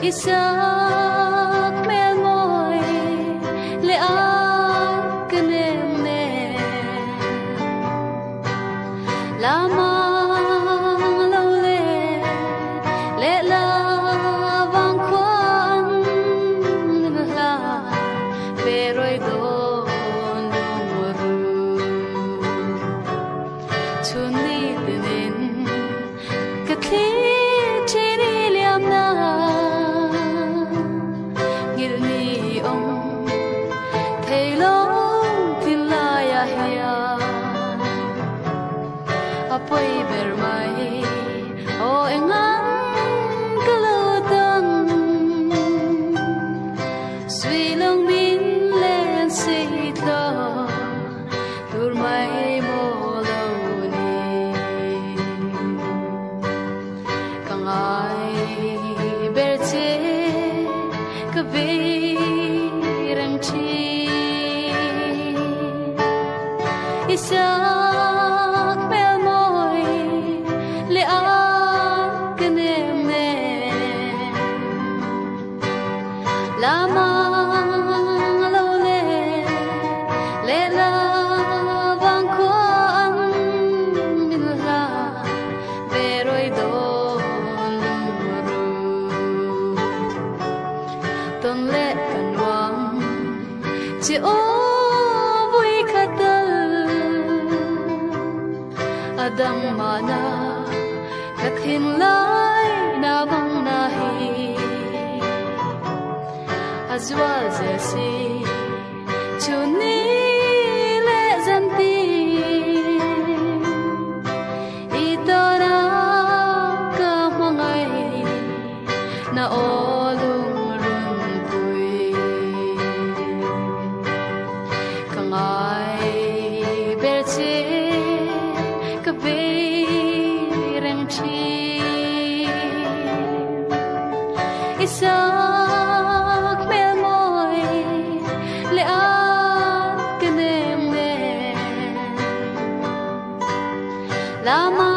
Isak mel moi le a kenem ne lamang lo le la vang kwan la veroi don ru chuni dinen kathi chini liam na apoi bermai o engang kalutan swilong bin len sito turmai moloni kangai berche kabirang chi isak mel moi le a kenem ne lamang lo le la vang kwan min la veroi don ru ton le kan wang chi o vui khatal adang mana kathin lai na bang nahi azwal jesi chuni le zanti itora ka mangai na olung run pui kangai berche kabirang chi isak mel moi le a kenem ne lama